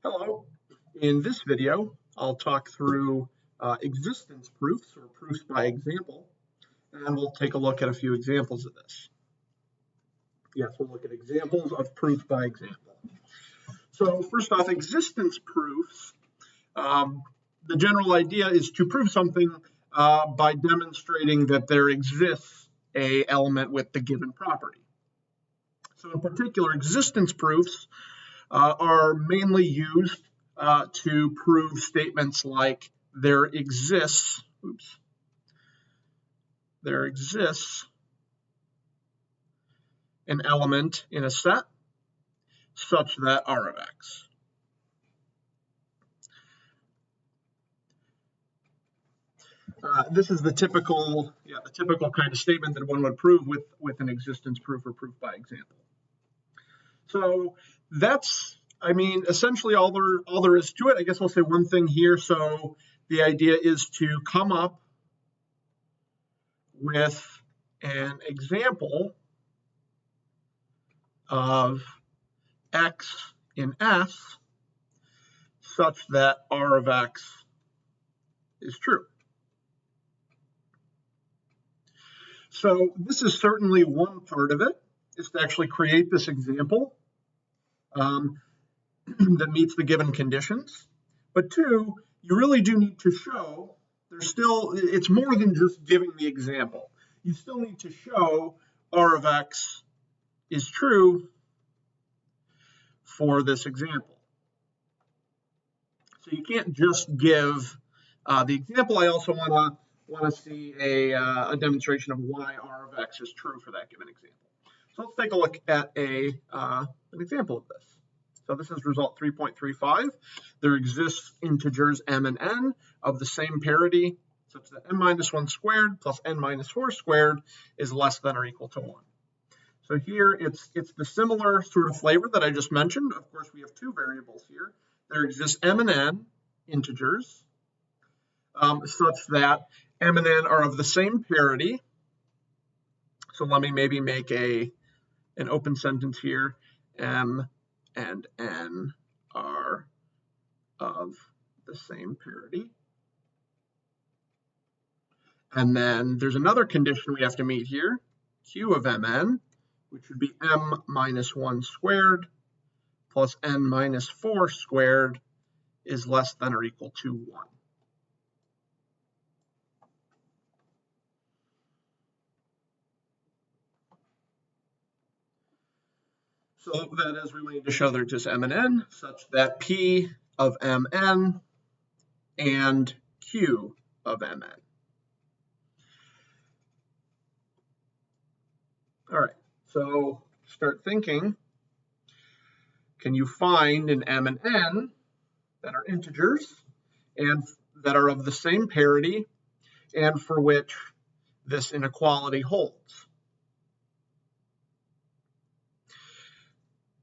Hello. In this video, I'll talk through existence proofs or proofs by example, and we'll take a look at a few examples of this. Yes, we'll look at examples of proof by example. So first off, existence proofs, the general idea is to prove something by demonstrating that there exists an element with the given property. So in particular, existence proofs are mainly used to prove statements like there exists an element in a set such that R of X. This is the typical kind of statement that one would prove with an existence proof or proof by example. So that's, essentially all there is to it. I guess I'll say one thing here. So the idea is to come up with an example of X in S such that R of X is true. So this is certainly one part of it, is to actually create this example that meets the given conditions. But two, you really do need to show it's more than just giving the example. You still need to show R of X is true for this example. So you can't just give the example. I also want to see a demonstration of why R of X is true for that given example. So let's take a look at an example of this. So this is result 3.35. There exists integers m and n of the same parity such that n minus 1 squared plus n minus 4 squared is less than or equal to 1. So here it's the similar sort of flavor that I just mentioned. Of course, we have two variables here. There exists m and n integers such that m and n are of the same parity. So let me maybe make an open sentence here. M and n are of the same parity. And then there's another condition we have to meet here, q of mn, which would be m minus 1 squared plus n minus 4 squared is less than or equal to 1. So that is, we need to show they're just m and n such that p of mn and q of mn. All right, so start thinking. Can you find an m and n that are integers and that are of the same parity and for which this inequality holds?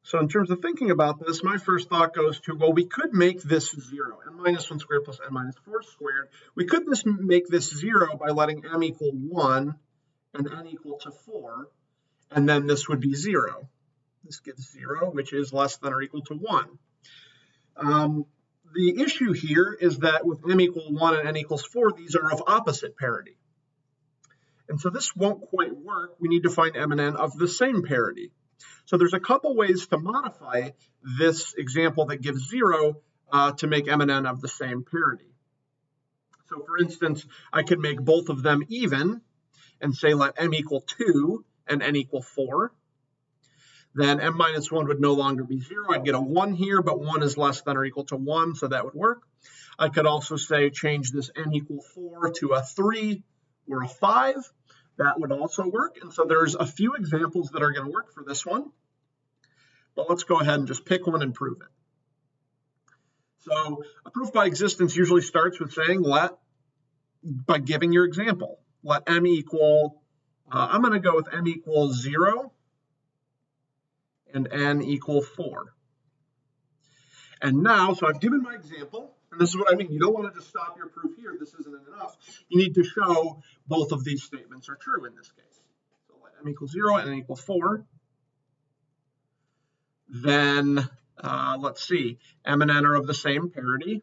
So in terms of thinking about this, my first thought goes to, well, we could make this 0, n minus 1 squared plus n minus 4 squared. We could make this 0 by letting m equal 1 and n equal to 4, and then this would be 0. This gives 0, which is less than or equal to 1. The issue here is that with m equal 1 and n equals 4, these are of opposite parity. And so this won't quite work. We need to find m and n of the same parity. So there's a couple ways to modify this example that gives 0 to make m and n of the same parity. So for instance, I could make both of them even and say let m equal 2 and n equal 4. Then m minus 1 would no longer be 0. I'd get a 1 here, but 1 is less than or equal to 1, so that would work. I could also say change this n equal 4 to a 3 or a 5. That would also work. And so there's a few examples that are going to work for this one. But let's go ahead and just pick one and prove it. So a proof by existence usually starts with saying by giving your example. Let m equal, I'm going to go with m equals 0 and n equal 4. And now, so I've given my example. And this is what I mean. You don't want to just stop your proof here. This isn't enough. You need to show both of these statements are true in this case. So let m equal 0 and n equal 4. Then let's see, m and n are of the same parity.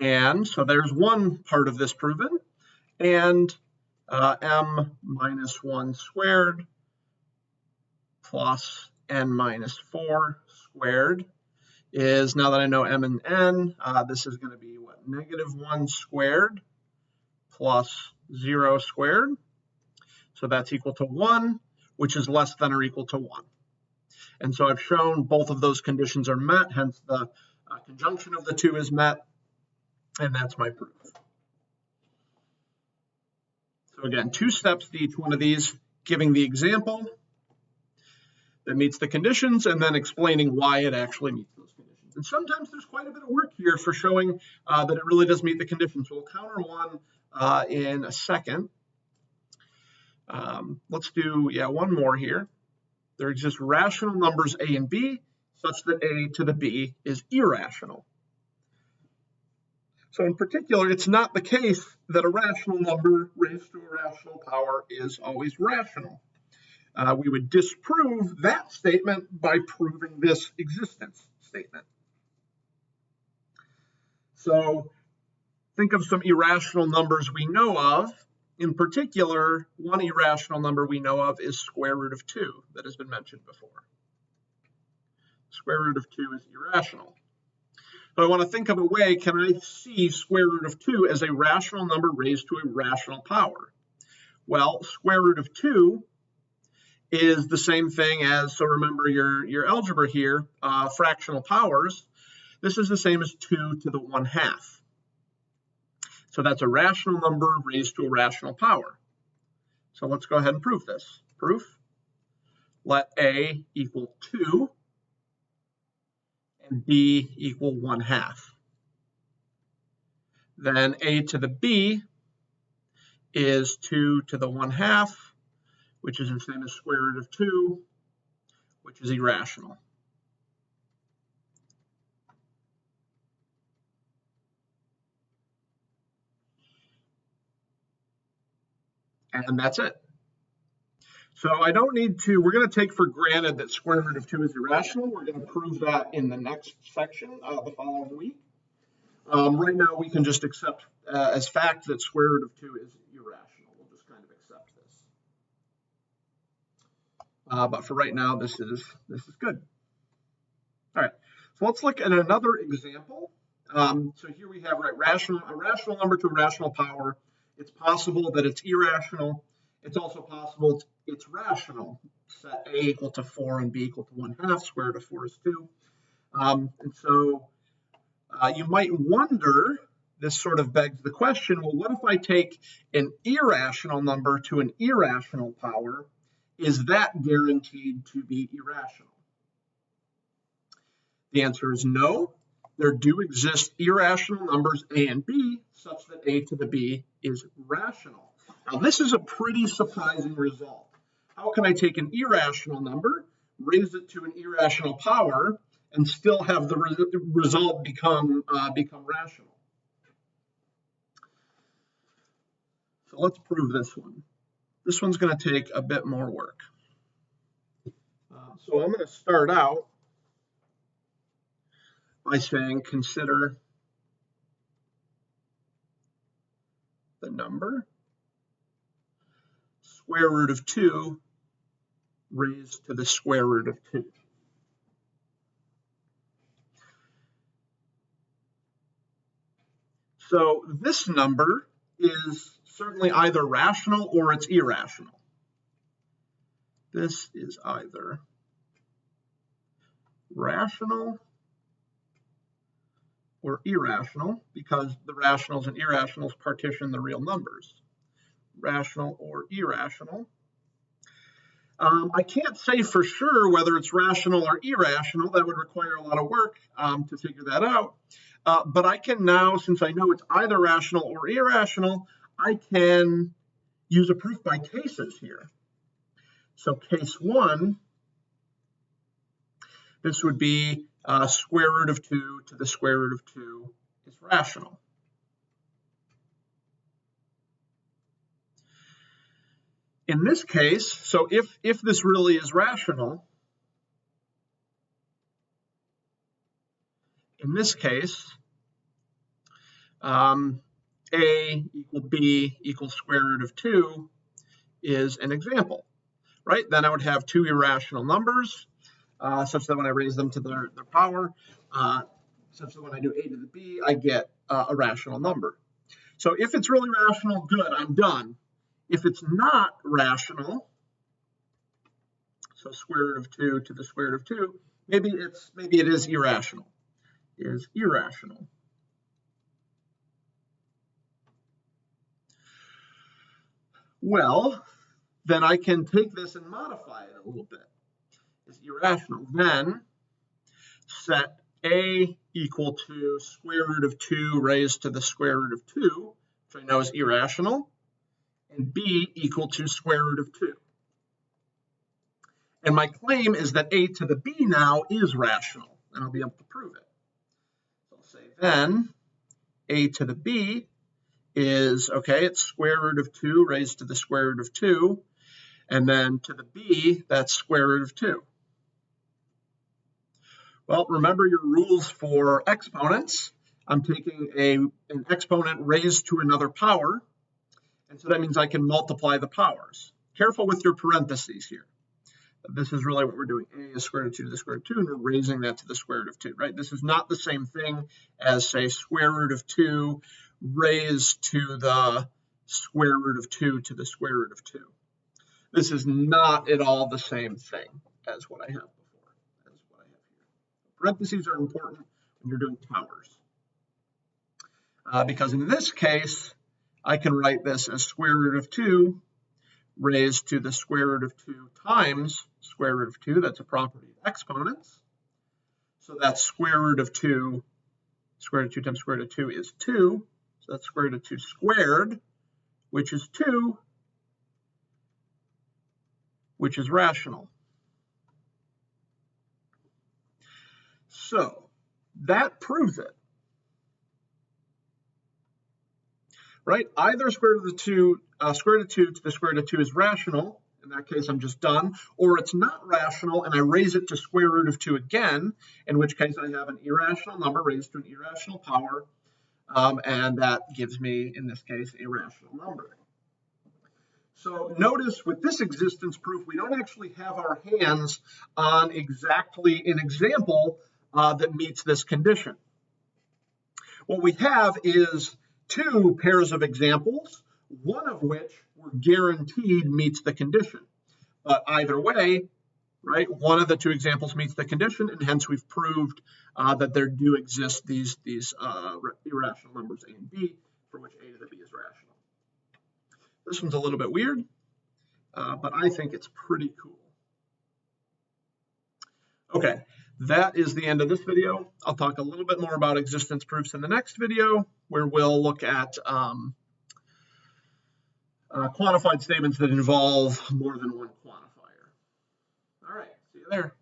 And so there's one part of this proven. And m minus 1 squared plus n minus 4 squared is, now that I know m and n, this is going to be what, negative 1 squared plus 0 squared. So that's equal to 1, which is less than or equal to 1. And so I've shown both of those conditions are met, hence the conjunction of the two is met, and that's my proof. So again, 2 steps to each one of these, giving the example that meets the conditions and then explaining why it actually meets those conditions. And sometimes there's quite a bit of work here for showing that it really does meet the conditions. So we'll counter one in a second. Let's do, one more here. There exist rational numbers a and b such that a to the b is irrational. So in particular, it's not the case that a rational number raised to a rational power is always rational. We would disprove that statement by proving this existence statement. So think of some irrational numbers we know of. In particular, one irrational number we know of is square root of 2 that has been mentioned before. Square root of 2 is irrational. So I want to think of a way, can I see square root of 2 as a rational number raised to a rational power? Well, square root of 2 is the same thing as, so remember your algebra here, fractional powers. This is the same as 2 to the 1/2. So that's a rational number raised to a rational power. So let's go ahead and prove this. Proof. Let a equal 2 and b equal 1/2. Then a to the b is 2 to the 1/2, which is the same as square root of 2, which is irrational. And that's it. So I don't need to, we're going to take for granted that square root of 2 is irrational. We're going to prove that in the next section the following week. Right now, we can just accept as fact that square root of 2 is irrational. We'll just kind of accept this. But for right now, this is good. All right, so let's look at another example. So here we have a rational number to a rational power. It's possible that it's irrational. It's also possible it's rational. Set a equal to 4 and b equal to 1/2. Square root of 4 is 2. And so you might wonder, this sort of begs the question, well, what if I take an irrational number to an irrational power? Is that guaranteed to be irrational? The answer is no. There do exist irrational numbers a and b such that a to the b is rational. Now, this is a pretty surprising result. How can I take an irrational number, raise it to an irrational power, and still have the result become rational? So let's prove this one. This one's going to take a bit more work. So I'm going to start out by saying consider the number square root of 2 raised to the square root of 2. So this number is certainly either rational or it's irrational. This is either rational or irrational, because the rationals and irrationals partition the real numbers. Rational or irrational. I can't say for sure whether it's rational or irrational. That would require a lot of work to figure that out. But I can now, since I know it's either rational or irrational, I can use a proof by cases here. So case 1, this would be square root of 2 to the square root of 2 is rational. in this case, so if this really is rational, in this case, A equal B equals square root of 2 is an example, right? Then I would have two irrational numbers, such that when I raise them to their power, such that when I do A to the B, I get a rational number. So if it's really rational, good, I'm done. If it's not rational, so square root of 2 to the square root of 2, maybe it is irrational. Is irrational. Well, then I can take this and modify it a little bit. Is irrational. Then set A equal to square root of 2 raised to the square root of 2, which I know is irrational, and B equal to square root of 2. And my claim is that A to the B now is rational, and I'll be able to prove it. So I'll say then A to the B is, okay, it's square root of 2 raised to the square root of 2, and then to the B, that's square root of 2. Well, remember your rules for exponents. I'm taking an exponent raised to another power, and so that means I can multiply the powers. Careful with your parentheses here. This is really what we're doing. A is square root of 2 to the square root of 2, and we're raising that to the square root of 2, right? This is not the same thing as, say, square root of 2 raised to the square root of 2 to the square root of 2. This is not at all the same thing as what I have before, as what I have here. Parentheses are important when you're doing towers. Because in this case, I can write this as square root of 2 raised to the square root of 2 times square root of 2. That's a property of exponents. So that's square root of 2, square root of 2 times square root of 2 is 2. So that's square root of 2 squared, which is 2, which is rational. So that proves it. Right? Either square root of 2 to the square root of 2 is rational. In that case, I'm just done. Or it's not rational, and I raise it to square root of 2 again, in which case I have an irrational number raised to an irrational power, and that gives me, in this case, a rational number. So notice with this existence proof, we don't actually have our hands on exactly an example that meets this condition. What we have is two pairs of examples, one of which we're guaranteed meets the condition. But either way, right, one of the two examples meets the condition, and hence we've proved that there do exist these irrational numbers A and B, for which A to the B is rational. This one's a little bit weird, but I think it's pretty cool. Okay, that is the end of this video. I'll talk a little bit more about existence proofs in the next video, where we'll look at quantified statements that involve more than one quantifier. All right, see you there.